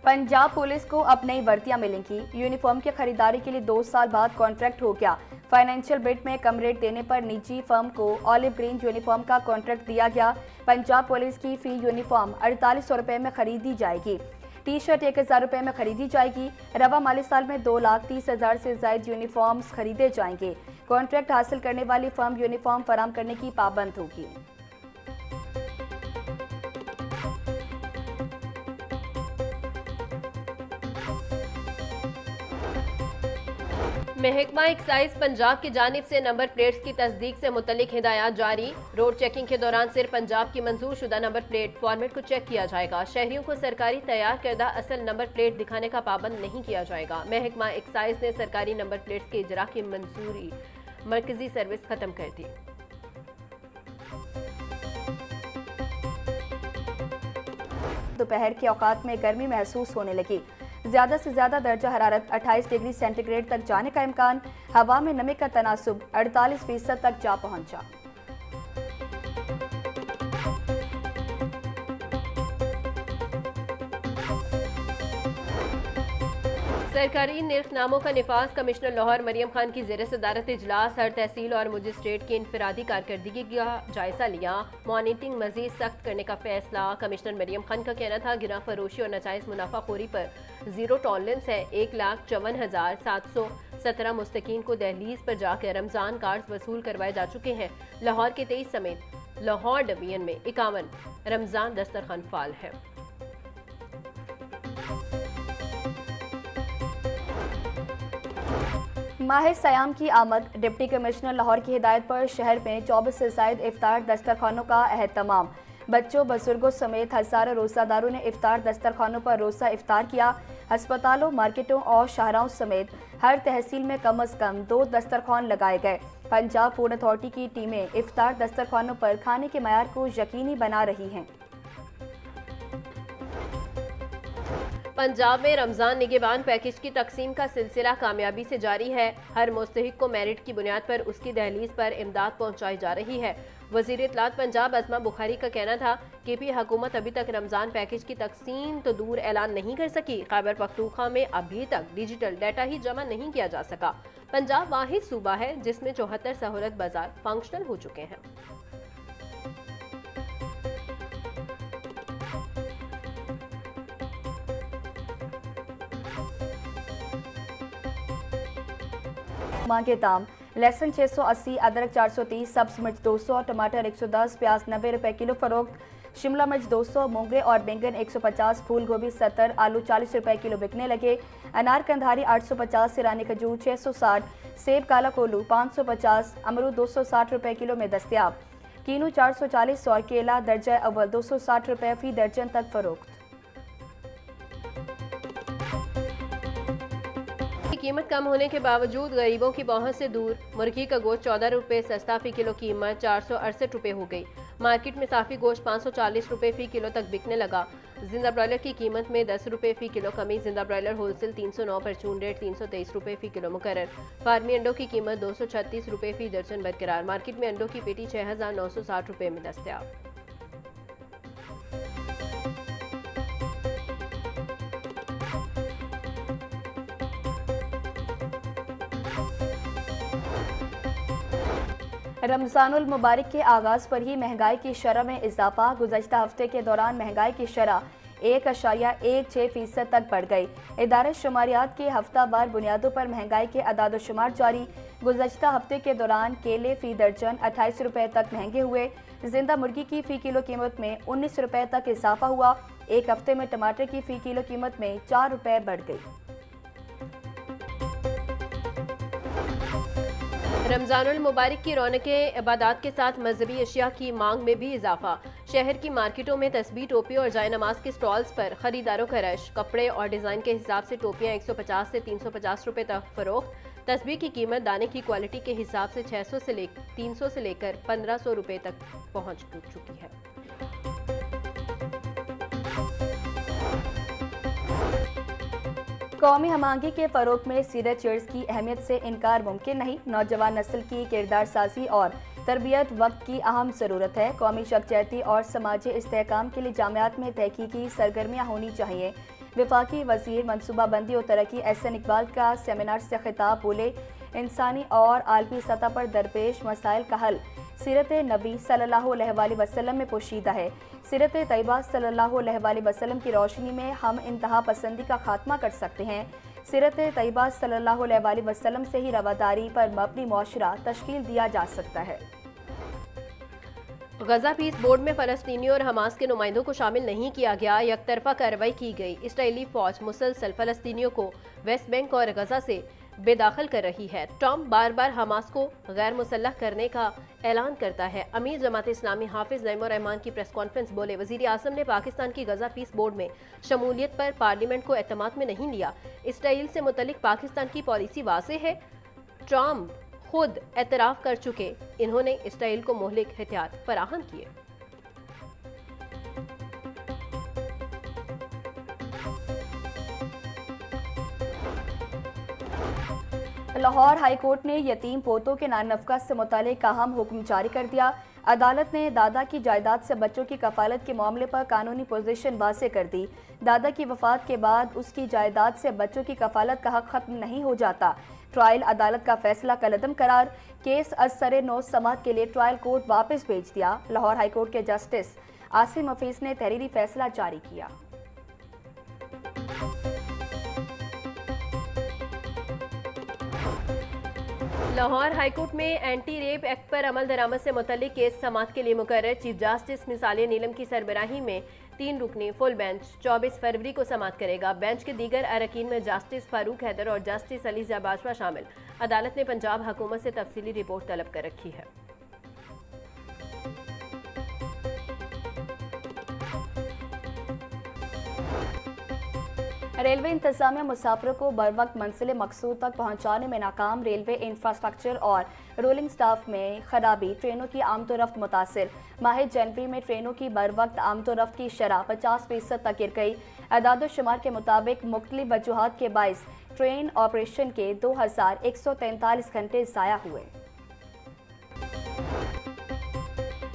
Punjab police को अब नई भर्तियां मिलेंगी। यूनिफॉर्म की खरीदारी के लिए 2 साल बाद कॉन्ट्रैक्ट हो गया। फाइनेंशियल बिड में कम रेट देने पर निजी फर्म को ऑलिव ग्रीन यूनिफॉर्म का कॉन्ट्रैक्ट दिया गया। पंजाब पुलिस की फी यूनिफॉर्म 4800 रुपये में खरीदी जाएगी। टी शर्ट 1000 रुपये में खरीदी जाएगी। रवा माली साल में 2,30,000 से ज्यादा यूनिफॉर्म्स खरीदे जाएंगे। कॉन्ट्रैक्ट हासिल करने वाली फर्म यूनिफॉर्म फराम करने की पाबंद होगी। महकमा एक्साइज पंजाब की जानिब से नंबर प्लेट्स की तस्दीक से मुतल्लिक हिदायत जारी। रोड चेकिंग के दौरान सिर्फ पंजाब की मंजूर शुदा नंबर प्लेट फॉर्मेट को चेक किया जाएगा। शहरियों को सरकारी तैयार करदा असल नंबर प्लेट दिखाने का पाबंद नहीं किया जाएगा। महकमा एक्साइज ने सरकारी नंबर प्लेट्स के इजरा की मंजूरी मरकजी सर्विस खत्म कर दी। दोपहर के औकात में गर्मी महसूस होने लगी। ज्यादा से ज्यादा दर्जा हरारत 28 डिग्री सेंटीग्रेड तक जाने का इम्कान। हवा में नमी का तनासुब 48% तक जा पहुंचा। सरकारी निर्खनामों का निफाज। कमिश्नर लाहौर मरियम खान की ज़ेर सदारत इजलास हर तहसील और मजिस्ट्रेट की इनफरादी कारकर्दगी का जायजा लिया। मॉनिटरिंग मजीद सख्त करने का फैसला। कमिश्नर मरियम खान का कहना था गिरा फरोशी और नाजायज मुनाफाखोरी पर जीरो टॉलरेंस है। 1,54,717 मुस्तकीन को दहलीज पर जाकर रमजान कार्ड वसूल करवाए जा चुके हैं। लाहौर के 23 समेत लाहौर डिवीजन में 51 रमजान दस्तरखान फाल है। माह सयाम की आमद। डिप्टी कमिश्नर लाहौर की हिदायत पर शहर में 24 से ज्यादा इफ्तार दस्तरखानों का अहतमाम। बच्चों बुजुर्गों समेत हजारों रोज़ादारों ने इफ्तार दस्तरखानों पर रोज़ा इफ्तार किया। अस्पतालों, मार्केटों और शाहराओं समेत हर तहसील में कम अज़ कम 2 दस्तरखान लगाए गए। पंजाब फूड अथॉरिटी की टीमें इफ्तार दस्तरखानों पर खाने के मयार को यकीनी बना रही हैं। पंजाब में रमजान निगहबान पैकेज की तकसीम का सिलसिला कामयाबी से जारी है। हर मुस्तहिक को मेरिट की बुनियाद पर उसकी दहलीज पर इमदाद पहुंचाई जा रही है। वजीर इत्तलात पंजाब अज़मा बुखारी का कहना था कि भी हुकूमत अभी तक रमजान पैकेज की तकसीम तो दूर ऐलान नहीं कर सकी। खैबर पख्तूनख्वा में अभी तक डिजिटल डाटा ही जमा नहीं किया जा सका। पंजाब वाहिद सूबा है जिसमें 74 सहूलत बाजार फंक्शनल हो चुके हैं। मांगे दाम। लहसुन 680, अदरक 430, सब्ज मिर्च 200, टमाटर 110, प्याज 90 रुपए किलो फरोख्त। शिमला मिर्च 200, मोंगरे और बैंगन 150, फूल गोभी 70, आलू 40 रुपए किलो बिकने लगे। अनार कंधारी 850, ईरानी खजूर 660, सेब काला कोलू 550, अमरूद 260 रुपए किलो में दस्तयाब। कीनू 440 और केला दर्जा अव्वल 260 रुपए फी दर्जन तक फरोख्त। कीमत कम होने के बावजूद गरीबों की पहुंच से दूर। मुर्गी का गोश्त 14 रुपये सस्ता फी किलो, कीमत 468 रुपये हो गई। मार्केट में साफी गोश्त 540 रुपये फी किलो तक बिकने लगा। जिंदा ब्रॉयलर की कीमत में 10 रुपये फी किलो कमी। जिंदा ब्रॉयलर होलसेल 309, परचून रेट 323 रुपये फी किलो मुकर्रर। फार्मी अंडों की कीमत 236 रुपये फी दर्जन बरकरार। मार्केट में अंडों की पेटी 6,960 रुपये में दस्तयाब। रमजानुल मुबारक के आगाज़ पर ही महंगाई की शरह में इजाफा। गुज़श्ता हफ्ते के दौरान महंगाई की शरह 1.16% तक बढ़ गई। इदारे शुमारियात की हफ्तावार बुनियादों पर महंगाई के अदाद शुमार जारी। गुज़श्ता हफ्ते के दौरान केले फ़ी दर्जन 28 रुपये तक महंगे हुए। जिंदा मुर्गी की फ़ी किलो कीमत में 19 रुपये तक इजाफा हुआ। एक हफ्ते में टमाटर की फ़ी किलो कीमत में 4 रुपये बढ़ गई। रमजानुल मुबारक की रौनकें इबादत के साथ मजहबी अशिया की मांग में भी इजाफा। शहर की मार्केटों में तस्बीह, टोपी और जाय नमाज के स्टॉल्स पर खरीदारों का रश। कपड़े और डिज़ाइन के हिसाब से टोपियाँ 150 से 350 रुपये तक फरोख्त। तस्बीह की कीमत दाने की क्वालिटी के हिसाब से 300 से लेकर 1500 रुपये तक पहुँच चुकी है। कौमी हमांगी के फ़रोग में सीरत चर्च की अहमियत से इनकार मुमकिन नहीं। नौजवान नस्ल की किरदार साजी और तरबियत वक्त की अहम ज़रूरत है। कौमी यकजहती और समाजी इस्तेहकाम के लिए जामियात में तहकीकी सरगर्मियाँ होनी चाहिए। वफाकी वजीर मनसूबाबंदी और तरक्की एहसन इकबाल का सेमिनार से खिताब बोले, इंसानी और आलमी सतह पर दरपेश मसाइल का हल सीरत नबी सल्लल्लाहु अलैहि वसल्लम में पोशीदा है। सीरत तैयबा सल्लल्लाहु अलैहि वसल्लम की रोशनी में हम इंतहा पसंदी का खात्मा कर सकते हैं। सीरत तैयबा सल्लल्लाहु अलैहि वसल्लम से ही रवादारी पर मबनी मुआशरा तश्कील दिया जा सकता है। गजा पीस बोर्ड में फ़लस्तीनियों और हमास के नुमाइंदों को शामिल नहीं किया गया, यकतरफा कार्रवाई की गई। इसराइली फौज मुसलसल फ़लस्तीनियों को वेस्ट बैंक और गजा से बेदाखिल कर रही है। ट्रंप बार बार हमास को गैर मुसल्लह करने का ऐलान करता है। अमीर जमात इस्लामी हाफिज नईमुर रहमान की प्रेस कॉन्फ्रेंस बोले, वज़ीर आज़म ने पाकिस्तान की गजा पीस बोर्ड में शमूलियत पर पार्लियामेंट को एतमाद में नहीं लिया। इसराइल से मुतल्लिक पाकिस्तान की पॉलिसी वाज़ेह है। ट्रंप खुद एतराफ़ कर चुके, इन्होंने इसराइल को मोहलिक हथियार फराहम किए। लाहौर हाई कोर्ट ने यतीम पोतों के नान नफका से मुतालिक अहम हुक्म जारी कर दिया। अदालत ने दादा की जायदाद से बच्चों की कफालत के मामले पर कानूनी पोजीशन वाज़ेह कर दी। दादा की वफात के बाद उसकी जायदाद से बच्चों की कफालत का हक खत्म नहीं हो जाता। ट्रायल अदालत का फैसला कलअदम करार, केस असरे नौ समात के लिए ट्रायल कोर्ट वापस भेज दिया। लाहौर हाई कोर्ट के जस्टिस आसिम हफीज ने तहरीरी फैसला जारी किया। लाहौर हाईकोर्ट में एंटी रेप एक्ट पर अमल दरामद से मुतल्लिक केस समाअत के लिए मुकर्रर चीफ जस्टिस मिसाले नीलम की सरबराही में 3 रुकनी फुल बेंच 24 फरवरी को समाअत करेगा। बेंच के दीगर अरकान में जस्टिस फारूक हैदर और जस्टिस अली बाजवा शामिल। अदालत ने पंजाब हुकूमत से तफसीली रिपोर्ट तलब कर रखी है। रेलवे इंतजामिया मुसाफिरों को बर वक्त मंजिल मकसूद तक पहुंचाने में नाकाम। रेलवे इंफ्रास्ट्रक्चर और रोलिंग स्टाफ में खराबी, ट्रेनों की आमदोरफ्त मुतासिर। माह जनवरी में ट्रेनों की बर वक्त आमदोरफ्त की शरह 50% तक गिर गई। अदाद-ओ-शुमार के मुताबिक मुख्तलिफ वजूहात के बाइस ट्रेन ऑपरेशन के 2143 घंटे ज़ाया हुए।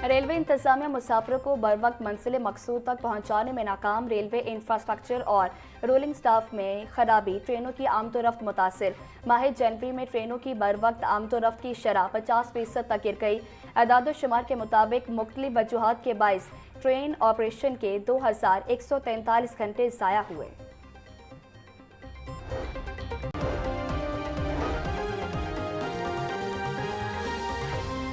रेलवे इंतजामिया मुसाफिरों को बर वक्त मंजिल मकसूद तक पहुंचाने में नाकाम। रेलवे इंफ्रास्ट्रक्चर और रोलिंग स्टाफ में खराबी, ट्रेनों की आमदोरफ्त मुतासिर। माह जनवरी में ट्रेनों की बर वक्त आमदोरफ्त की शरह 50% तक गिर गई। अदाद-ओ-शुमार के मुताबिक मुख्तलिफ वजूहात के बाइस ट्रेन ऑपरेशन के 2143 घंटे ज़ाया हुए।